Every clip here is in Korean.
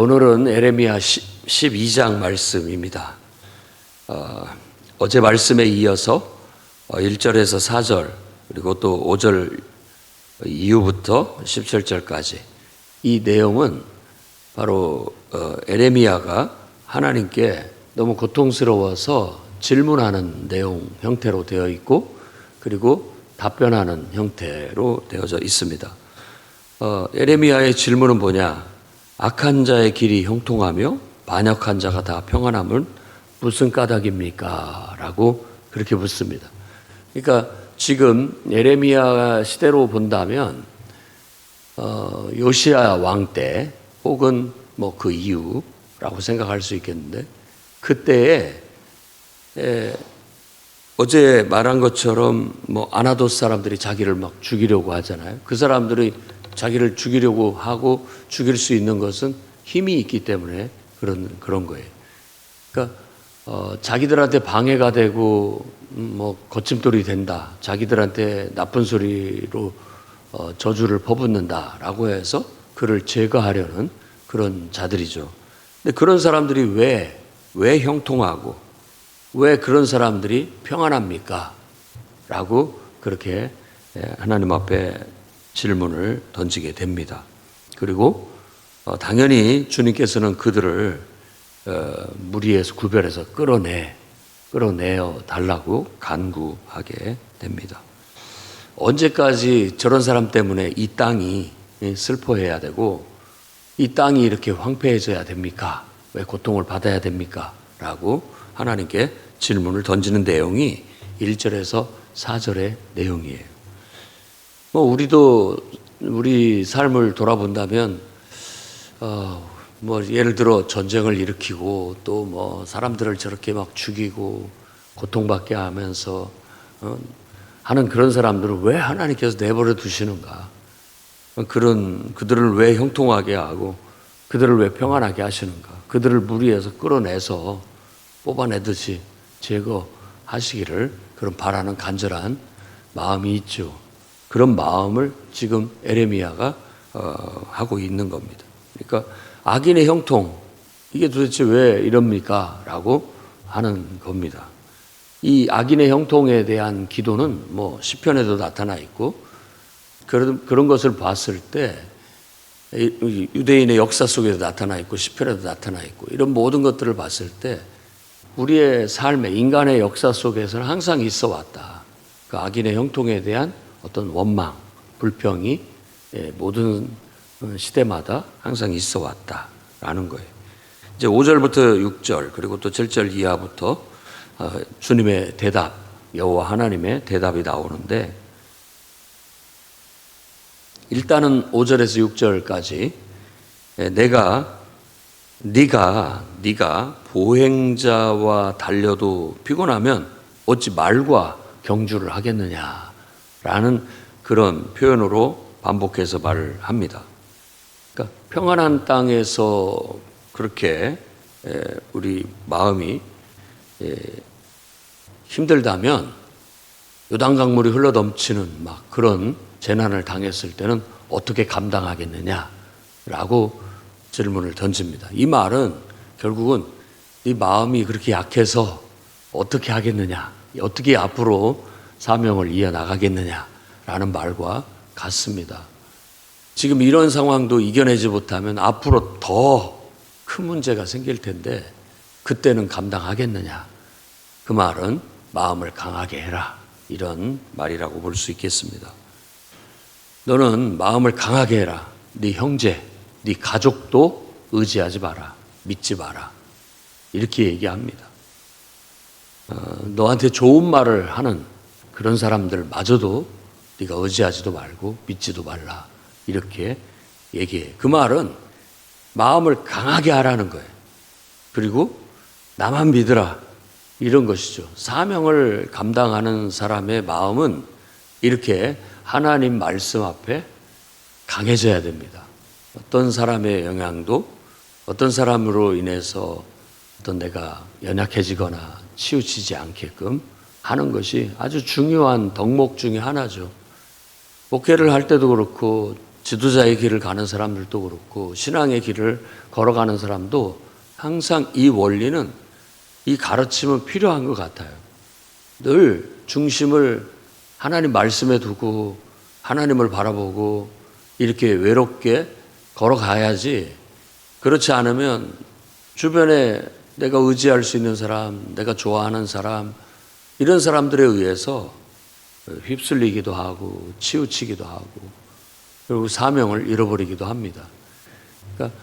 오늘은 에레미야 12장 말씀입니다. 어제 말씀에 이어서 1절에서 4절 그리고 또 5절 이후부터 17절까지 이 내용은 바로 에레미야가 하나님께 너무 고통스러워서 질문하는 내용 형태로 되어 있고 그리고 답변하는 형태로 되어져 있습니다. 에레미야의 질문은 뭐냐? 악한 자의 길이 형통하며 반역한 자가 다 평안함은 무슨 까닭입니까? 라고 그렇게 묻습니다. 그러니까 지금 에레미야 시대로 본다면 요시야 왕 때 혹은 뭐 그 이후라고 생각할 수 있겠는데 그때에 어제 말한 것처럼 뭐 아나돗 사람들이 자기를 막 죽이려고 하잖아요. 그 사람들이 자기를 죽이려고 하고 죽일 수 있는 것은 힘이 있기 때문에 그런 거예요. 그러니까 자기들한테 방해가 되고 뭐 거침돌이 된다. 자기들한테 나쁜 소리로 저주를 퍼붓는다라고 해서 그를 제거하려는 그런 자들이죠. 근데 그런 사람들이 왜 형통하고 왜 그런 사람들이 평안합니까? 라고 그렇게 하나님 앞에 질문을 던지게 됩니다. 그리고 당연히 주님께서는 그들을 무리에서 구별해서 끌어내어 달라고 간구하게 됩니다. 언제까지 저런 사람 때문에 이 땅이 슬퍼해야 되고 이 땅이 이렇게 황폐해져야 됩니까? 왜 고통을 받아야 됩니까? 라고 하나님께 질문을 던지는 내용이 1절에서 4절의 내용이에요. 뭐 우리도 우리 삶을 돌아본다면 뭐 예를 들어 전쟁을 일으키고 또 뭐 사람들을 저렇게 막 죽이고 고통받게 하면서 하는 그런 사람들을 왜 하나님께서 내버려 두시는가? 그들을 왜 형통하게 하고 그들을 왜 평안하게 하시는가? 그들을 무리해서 끌어내서 뽑아내듯이 제거하시기를 그런 바라는 간절한 마음이 있죠. 그런 마음을 지금 에레미야가 하고 있는 겁니다. 그러니까 악인의 형통, 이게 도대체 왜 이럽니까? 라고 하는 겁니다. 이 악인의 형통에 대한 기도는 뭐 시편에도 나타나 있고 그런 것을 봤을 때 유대인의 역사 속에도 나타나 있고 시편에도 나타나 있고 이런 모든 것들을 봤을 때 우리의 삶에 인간의 역사 속에서는 항상 있어 왔다. 그 악인의 형통에 대한 어떤 원망, 불평이 모든 시대마다 항상 있어 왔다라는 거예요. 이제 5절부터 6절 그리고 또 7절 이하부터 주님의 대답, 여호와 하나님의 대답이 나오는데 일단은 5절에서 6절까지 네가 보행자와 달려도 피곤하면 어찌 말과 경주를 하겠느냐라는 그런 표현으로 반복해서 말을 합니다. 그러니까 평안한 땅에서 그렇게 우리 마음이 힘들다면 요단강물이 흘러넘치는 막 그런 재난을 당했을 때는 어떻게 감당하겠느냐라고 질문을 던집니다. 이 말은 결국은 네 마음이 그렇게 약해서 어떻게 하겠느냐, 어떻게 앞으로 사명을 이어나가겠느냐라는 말과 같습니다. 지금 이런 상황도 이겨내지 못하면 앞으로 더 큰 문제가 생길 텐데 그때는 감당하겠느냐. 그 말은 마음을 강하게 해라. 이런 말이라고 볼 수 있겠습니다. 너는 마음을 강하게 해라. 네 형제, 네 가족도 의지하지 마라. 믿지 마라. 이렇게 얘기합니다. 너한테 좋은 말을 하는 그런 사람들마저도 네가 의지하지도 말고 믿지도 말라. 이렇게 얘기해. 그 말은 마음을 강하게 하라는 거예요. 그리고 나만 믿으라. 이런 것이죠. 사명을 감당하는 사람의 마음은 이렇게 하나님 말씀 앞에 강해져야 됩니다. 어떤 사람의 영향도 어떤 사람으로 인해서 어떤 내가 연약해지거나 치우치지 않게끔 하는 것이 아주 중요한 덕목 중에 하나죠. 목회를 할 때도 그렇고 지도자의 길을 가는 사람들도 그렇고 신앙의 길을 걸어가는 사람도 항상 이 원리는, 이 가르침은 필요한 것 같아요. 늘 중심을 하나님 말씀에 두고 하나님을 바라보고 이렇게 외롭게 걸어가야지, 그렇지 않으면 주변에 내가 의지할 수 있는 사람, 내가 좋아하는 사람, 이런 사람들에 의해서 휩쓸리기도 하고 치우치기도 하고 그리고 사명을 잃어버리기도 합니다. 그러니까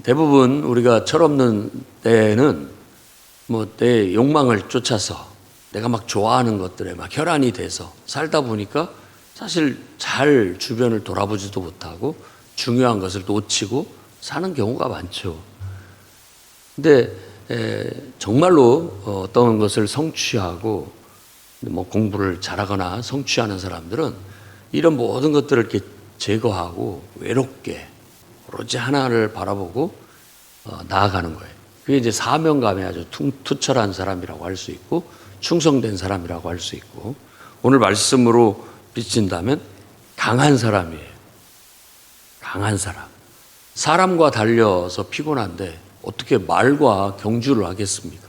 대부분 우리가 철없는 때는 내 욕망을 쫓아서 내가 막 좋아하는 것들에 막 혈안이 돼서 살다 보니까 사실 잘 주변을 돌아보지도 못하고 중요한 것을 놓치고 사는 경우가 많죠. 근데 정말로 어떤 것을 성취하고 공부를 잘하거나 성취하는 사람들은 이런 모든 것들을 이렇게 제거하고 외롭게 오로지 하나를 바라보고 나아가는 거예요. 그게 이제 사명감에 아주 투철한 사람이라고 할 수 있고 충성된 사람이라고 할 수 있고, 오늘 말씀으로 비친다면 강한 사람이에요. 강한 사람. 사람과 달려서 피곤한데 어떻게 말과 경주를 하겠습니까?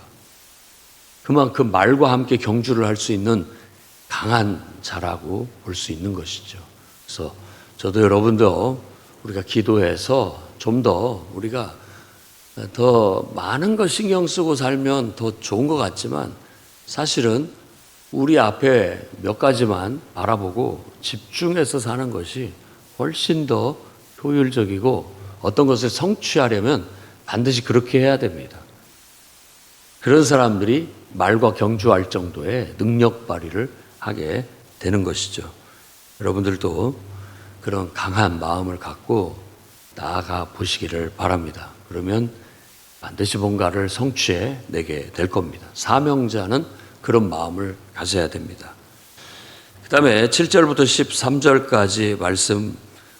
그만큼 말과 함께 경주를 할 수 있는 강한 자라고 볼 수 있는 것이죠. 그래서 저도 여러분도 우리가 기도해서 좀 더 우리가 더 많은 거 신경 쓰고 살면 더 좋은 것 같지만 사실은 우리 앞에 몇 가지만 바라보고 집중해서 사는 것이 훨씬 더 효율적이고 어떤 것을 성취하려면 반드시 그렇게 해야 됩니다. 그런 사람들이 말과 경주할 정도의 능력 발휘를 하게 되는 것이죠. 여러분들도 그런 강한 마음을 갖고 나아가 보시기를 바랍니다. 그러면 반드시 뭔가를 성취해 내게 될 겁니다. 사명자는 그런 마음을 가져야 됩니다. 그 다음에 7절부터 13절까지 말씀,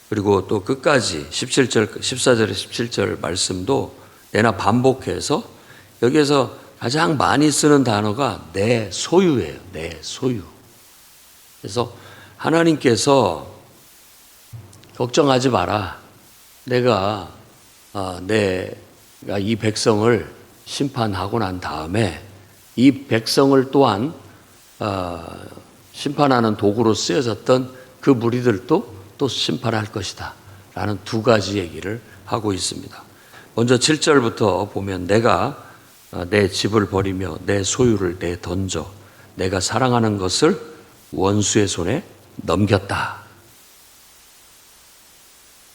그리고 또 끝까지 17절, 14절에 17절 말씀도 내나 반복해서 여기에서 가장 많이 쓰는 단어가 내 소유예요. 내 소유. 그래서 하나님께서 걱정하지 마라. 내가 이 백성을 심판하고 난 다음에 이 백성을 또한 심판하는 도구로 쓰여졌던 그 무리들도 또 심판할 것이다 라는 두 가지 얘기를 하고 있습니다. 먼저 7절부터 보면 내가 내 집을 버리며 내 소유를 내던져 내가 사랑하는 것을 원수의 손에 넘겼다.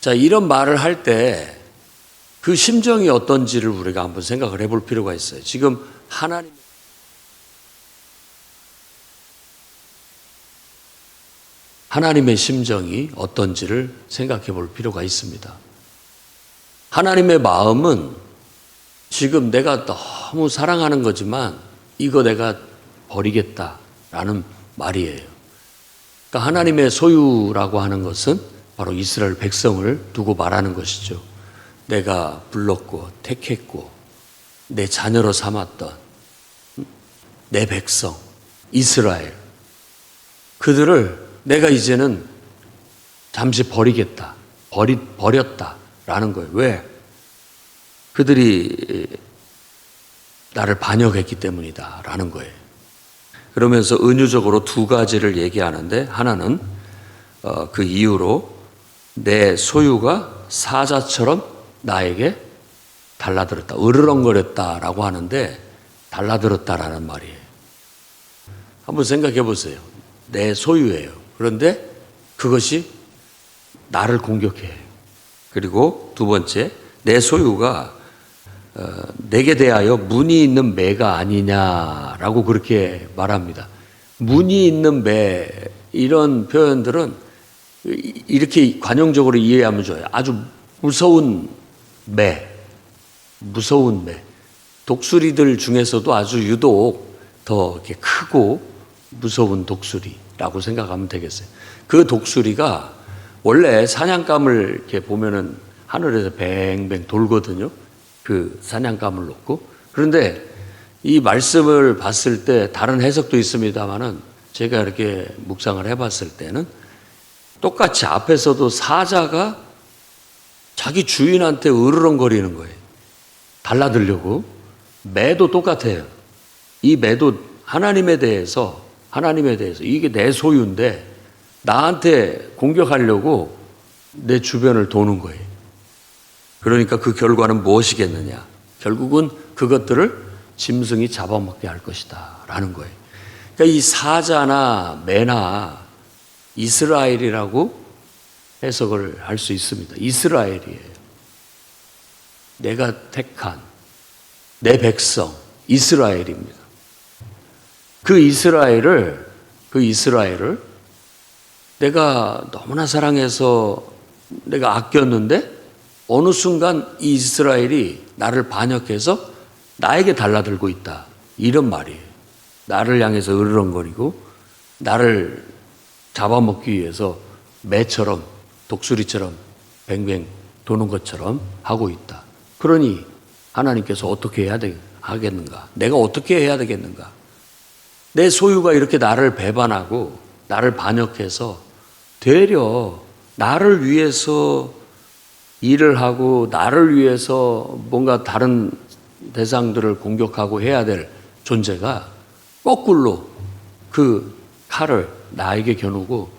자, 이런 말을 할 때 그 심정이 어떤지를 우리가 한번 생각을 해볼 필요가 있어요. 지금 하나님의 심정이 어떤지를 생각해 볼 필요가 있습니다. 하나님의 마음은 지금 내가 너무 사랑하는 거지만 이거 내가 버리겠다라는 말이에요. 그러니까 하나님의 소유라고 하는 것은 바로 이스라엘 백성을 두고 말하는 것이죠. 내가 불렀고 택했고 내 자녀로 삼았던 내 백성 이스라엘, 그들을 내가 이제는 잠시 버리겠다, 버렸다라는 거예요. 왜? 그들이 나를 반역했기 때문이다라는 거예요. 그러면서 은유적으로 두 가지를 얘기하는데, 하나는 그 이유로 내 소유가 사자처럼 나에게 달라들었다, 으르렁거렸다라고 하는데 달라들었다라는 말이에요. 한번 생각해 보세요. 내 소유예요. 그런데 그것이 나를 공격해요. 그리고 두 번째, 내 소유가 내게 대하여 문이 있는 매가 아니냐라고 그렇게 말합니다. 문이 있는 매, 이런 표현들은 이렇게 관용적으로 이해하면 좋아요. 아주 무서운 매, 무서운 매. 독수리들 중에서도 아주 유독 더 이렇게 크고 무서운 독수리라고 생각하면 되겠어요. 그 독수리가 원래 사냥감을 이렇게 보면은 하늘에서 뱅뱅 돌거든요. 그 사냥감을 놓고. 그런데 이 말씀을 봤을 때 다른 해석도 있습니다만은 제가 이렇게 묵상을 해봤을 때는 똑같이 앞에서도 사자가 자기 주인한테 으르렁거리는 거예요. 달라들려고. 매도 똑같아요. 이 매도 하나님에 대해서 이게 내 소유인데 나한테 공격하려고 내 주변을 도는 거예요. 그러니까 그 결과는 무엇이겠느냐? 결국은 그것들을 짐승이 잡아먹게 할 것이다 라는 거예요. 그러니까 이 사자나 매나 이스라엘이라고 해석을 할 수 있습니다. 이스라엘이에요. 내가 택한 내 백성 이스라엘입니다. 그 이스라엘을 내가 너무나 사랑해서 내가 아꼈는데 어느 순간 이 이스라엘이 나를 반역해서 나에게 달라들고 있다. 이런 말이에요. 나를 향해서 으르렁거리고 나를 잡아먹기 위해서 매처럼 독수리처럼 뱅뱅 도는 것처럼 하고 있다. 그러니 하나님께서 어떻게 하겠는가? 내가 어떻게 해야 되겠는가? 내 소유가 이렇게 나를 배반하고 나를 반역해서 되려 나를 위해서 일을 하고 나를 위해서 뭔가 다른 대상들을 공격하고 해야 될 존재가 거꾸로 그 칼을 나에게 겨누고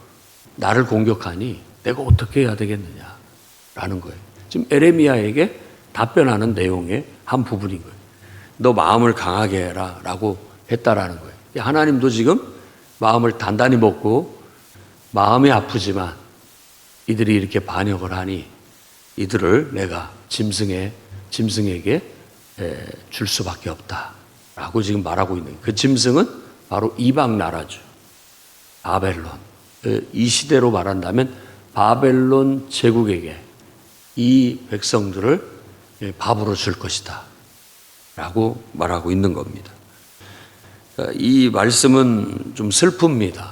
나를 공격하니 내가 어떻게 해야 되겠느냐라는 거예요. 지금 에레미야에게 답변하는 내용의 한 부분인 거예요. 너 마음을 강하게 해라 라고 했다라는 거예요. 하나님도 지금 마음을 단단히 먹고 마음이 아프지만 이들이 이렇게 반역을 하니 이들을 내가 짐승에게 줄 수밖에 없다라고 지금 말하고 있는 거예요. 그 짐승은 바로 이방 나라죠. 바벨론. 이 시대로 말한다면 바벨론 제국에게 이 백성들을 밥으로 줄 것이다 라고 말하고 있는 겁니다. 이 말씀은 좀 슬픕니다.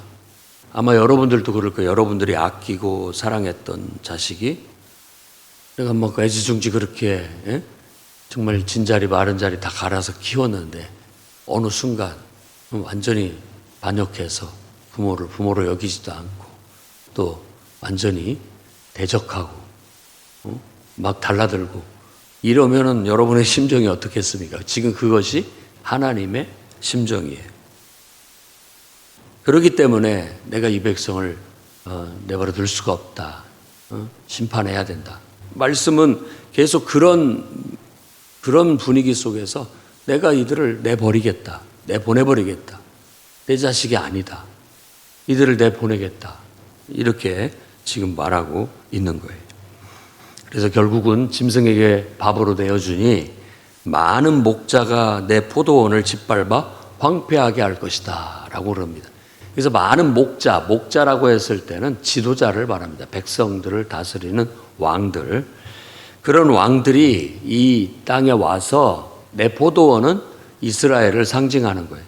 아마 여러분들도 그럴 거예요. 여러분들이 아끼고 사랑했던 자식이 내가 뭐 애지중지 그렇게 정말 진자리 마른자리 다 갈아서 키웠는데 어느 순간 완전히 반역해서 부모로 여기지도 않고 또 완전히 대적하고 막 달라들고 이러면은 여러분의 심정이 어떻겠습니까? 지금 그것이 하나님의 심정이에요. 그렇기 때문에 내가 이 백성을 내버려 둘 수가 없다. 심판해야 된다. 말씀은 계속 그런 분위기 속에서 내가 이들을 내버리겠다. 내보내버리겠다. 내 자식이 아니다. 이들을 내보내겠다. 이렇게 지금 말하고 있는 거예요. 그래서 결국은 짐승에게 밥으로 내어주니 많은 목자가 내 포도원을 짓밟아 황폐하게 할 것이다 라고 그럽니다. 그래서 많은 목자라고 했을 때는 지도자를 말합니다. 백성들을 다스리는 왕들. 그런 왕들이 이 땅에 와서 내 포도원은 이스라엘을 상징하는 거예요.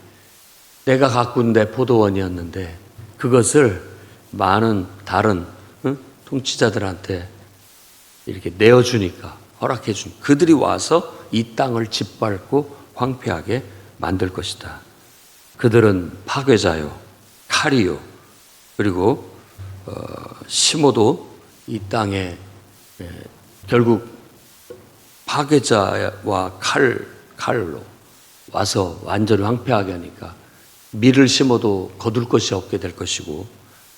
내가 가꾼 내 포도원이었는데 그것을 많은 다른 통치자들한테 이렇게 내어주니까 허락해 준 그들이 와서 이 땅을 짓밟고 황폐하게 만들 것이다. 그들은 파괴자요, 칼이요, 그리고 심어도 이 땅에 결국 파괴자와 칼로 와서 완전히 황폐하게 하니까 밀을 심어도 거둘 것이 없게 될 것이고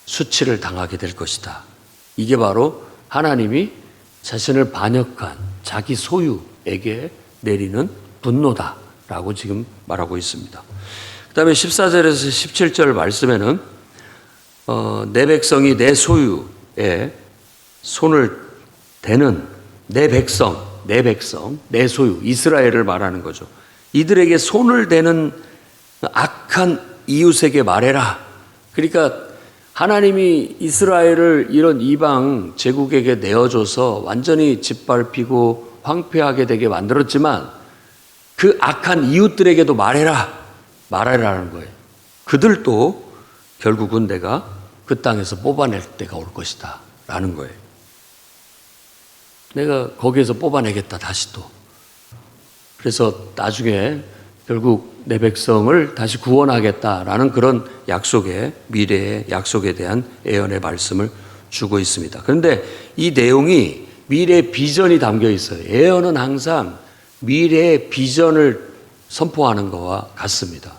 수치를 당하게 될 것이다. 이게 바로 하나님이 자신을 반역한 자기 소유에게 내리는 분노다라고 지금 말하고 있습니다. 그 다음에 14절에서 17절 말씀에는 내 백성이 내 소유에 손을 대는 내 백성, 내 소유, 이스라엘을 말하는 거죠. 이들에게 손을 대는 악한 이웃에게 말해라. 그러니까 하나님이 이스라엘을 이런 이방 제국에게 내어줘서 완전히 짓밟히고 황폐하게 되게 만들었지만 그 악한 이웃들에게도 말해라라는 거예요. 그들도 결국은 내가 그 땅에서 뽑아낼 때가 올 것이다 라는 거예요. 내가 거기에서 뽑아내겠다 다시 또. 그래서 나중에 결국 내 백성을 다시 구원하겠다라는 그런 약속의 미래의 약속에 대한 예언의 말씀을 주고 있습니다. 그런데 이 내용이 미래의 비전이 담겨 있어요. 예언은 항상 미래의 비전을 선포하는 것과 같습니다.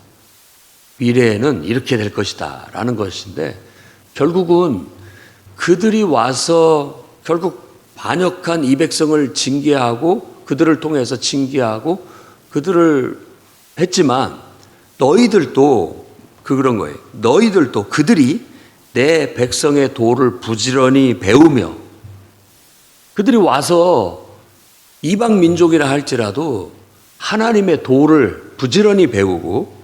미래에는 이렇게 될 것이다 라는 것인데, 결국은 그들이 와서 결국 반역한 이 백성을 징계하고 그들을 통해서 징계하고 그들을 했지만, 너희들도 그런 거예요. 너희들도 그들이 내 백성의 도를 부지런히 배우며, 그들이 와서 이방 민족이라 할지라도 하나님의 도를 부지런히 배우고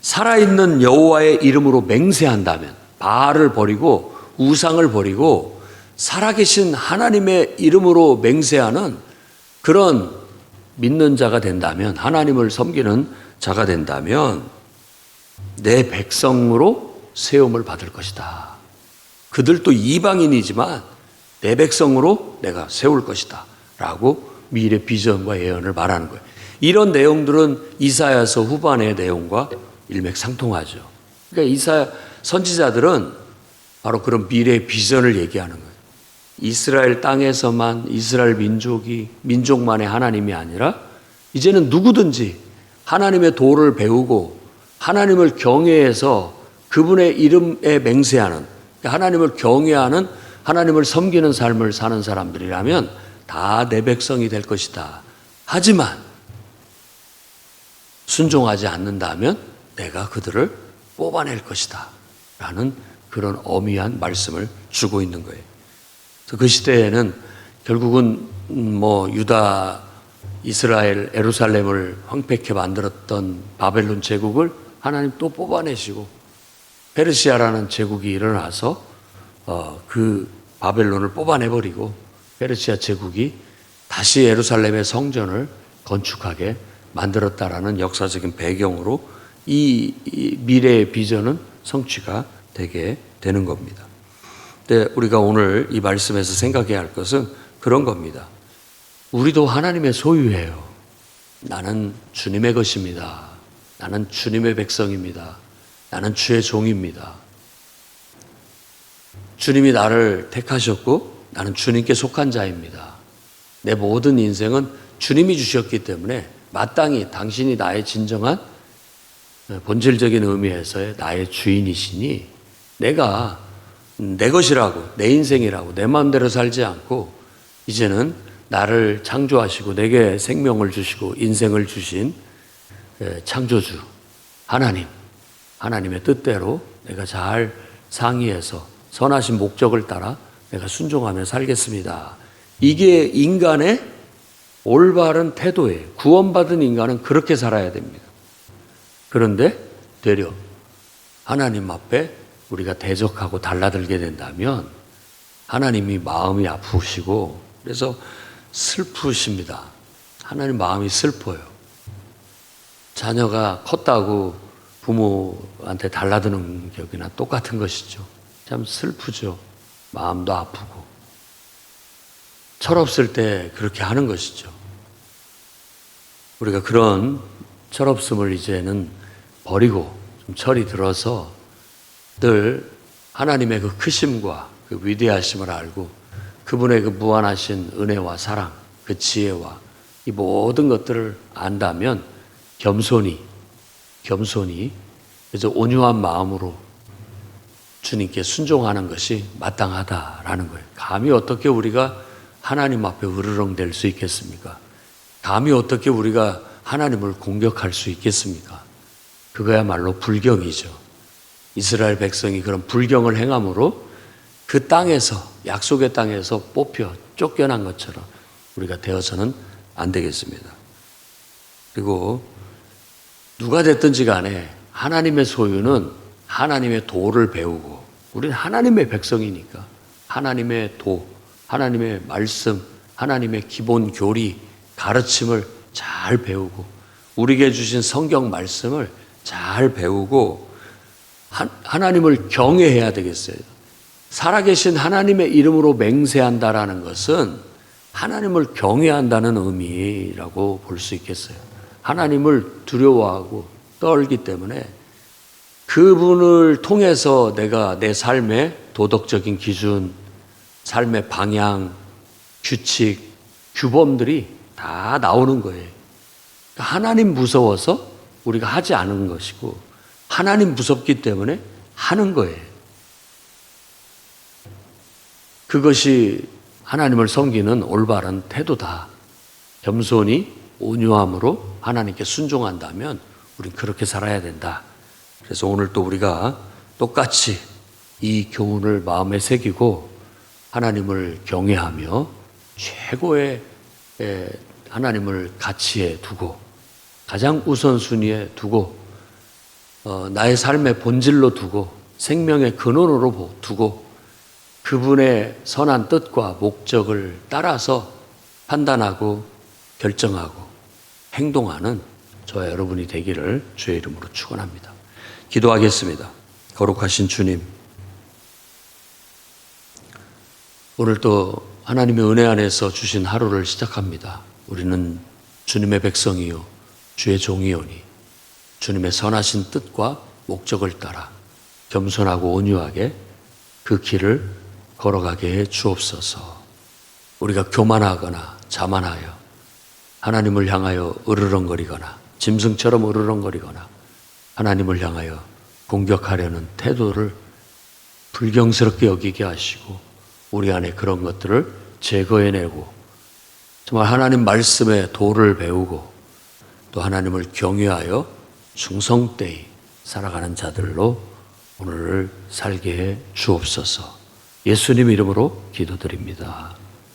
살아있는 여호와의 이름으로 맹세한다면, 바알을 버리고 우상을 버리고 살아계신 하나님의 이름으로 맹세하는 그런 믿는 자가 된다면, 하나님을 섬기는 자가 된다면 내 백성으로 세움을 받을 것이다. 그들도 이방인이지만 내 백성으로 내가 세울 것이다 라고 미래 비전과 예언을 말하는 거예요. 이런 내용들은 이사야서 후반의 내용과 일맥상통하죠. 그러니까 이사야 선지자들은 바로 그런 미래 비전을 얘기하는 거예요. 이스라엘 땅에서만 이스라엘 민족만의 하나님이 아니라 이제는 누구든지 하나님의 도를 배우고 하나님을 경외해서 그분의 이름에 맹세하는, 하나님을 경외하는, 하나님을 섬기는 삶을 사는 사람들이라면 다 내 백성이 될 것이다. 하지만 순종하지 않는다면 내가 그들을 뽑아낼 것이다 라는 그런 엄미한 말씀을 주고 있는 거예요. 그 시대에는 결국은 유다, 이스라엘, 예루살렘을 황폐케 만들었던 바벨론 제국을 하나님 또 뽑아내시고 페르시아라는 제국이 일어나서 그 바벨론을 뽑아내버리고 페르시아 제국이 다시 예루살렘의 성전을 건축하게 만들었다라는 역사적인 배경으로 이 미래의 비전은 성취가 되게 되는 겁니다. 근데 우리가 오늘 이 말씀에서 생각해야 할 것은 그런 겁니다. 우리도 하나님의 소유예요. 나는 주님의 것입니다. 나는 주님의 백성입니다. 나는 주의 종입니다. 주님이 나를 택하셨고 나는 주님께 속한 자입니다. 내 모든 인생은 주님이 주셨기 때문에 마땅히 당신이 나의 진정한 본질적인 의미에서의 나의 주인이시니 내가 내 것이라고, 내 인생이라고 내 마음대로 살지 않고 이제는 나를 창조하시고 내게 생명을 주시고 인생을 주신 창조주 하나님의 뜻대로 내가 잘 상의해서 선하신 목적을 따라 내가 순종하며 살겠습니다. 이게 인간의 올바른 태도예요. 구원받은 인간은 그렇게 살아야 됩니다. 그런데 되려 하나님 앞에 우리가 대적하고 달라들게 된다면 하나님이 마음이 아프시고 그래서 슬프십니다. 하나님 마음이 슬퍼요. 자녀가 컸다고 부모한테 달라드는 격이나 똑같은 것이죠. 참 슬프죠. 마음도 아프고. 철없을 때 그렇게 하는 것이죠. 우리가 그런 철없음을 이제는 버리고 좀 철이 들어서 늘 하나님의 그 크심과 그 위대하심을 알고 그분의 그 무한하신 은혜와 사랑, 그 지혜와 이 모든 것들을 안다면 겸손히 그래서 온유한 마음으로 주님께 순종하는 것이 마땅하다라는 거예요. 감히 어떻게 우리가 하나님 앞에 으르렁댈 수 있겠습니까? 감히 어떻게 우리가 하나님을 공격할 수 있겠습니까? 그거야말로 불경이죠. 이스라엘 백성이 그런 불경을 행함으로 그 땅에서, 약속의 땅에서 뽑혀 쫓겨난 것처럼 우리가 되어서는 안 되겠습니다. 그리고 누가 됐든지 간에 하나님의 소유는 하나님의 도를 배우고, 우리는 하나님의 백성이니까 하나님의 도, 하나님의 말씀, 하나님의 기본 교리, 가르침을 잘 배우고 우리에게 주신 성경 말씀을 잘 배우고 하나님을 경외해야 되겠어요. 살아계신 하나님의 이름으로 맹세한다라는 것은 하나님을 경외한다는 의미라고 볼 수 있겠어요. 하나님을 두려워하고 떨기 때문에 그분을 통해서 내가 내 삶의 도덕적인 기준, 삶의 방향, 규칙, 규범들이 다 나오는 거예요. 하나님 무서워서 우리가 하지 않은 것이고 하나님 무섭기 때문에 하는 거예요. 그것이 하나님을 섬기는 올바른 태도다. 겸손히 온유함으로 하나님께 순종한다면 우린 그렇게 살아야 된다. 그래서 오늘 또 우리가 똑같이 이 교훈을 마음에 새기고 하나님을 경외하며 최고의 하나님을 가치에 두고 가장 우선순위에 두고 나의 삶의 본질로 두고 생명의 근원으로 두고 그분의 선한 뜻과 목적을 따라서 판단하고 결정하고 행동하는 저와 여러분이 되기를 주의 이름으로 축원합니다. 기도하겠습니다. 거룩하신 주님, 오늘 또 하나님의 은혜 안에서 주신 하루를 시작합니다. 우리는 주님의 백성이요 주의 종이오니 주님의 선하신 뜻과 목적을 따라 겸손하고 온유하게 그 길을 걸어가게 해 주옵소서. 우리가 교만하거나 자만하여 하나님을 향하여 으르렁거리거나 짐승처럼 으르렁거리거나 하나님을 향하여 공격하려는 태도를 불경스럽게 여기게 하시고 우리 안에 그런 것들을 제거해내고 정말 하나님 말씀의 도를 배우고 또 하나님을 경외하여 충성되이 살아가는 자들로 오늘을 살게 해 주옵소서. 예수님 이름으로 기도드립니다.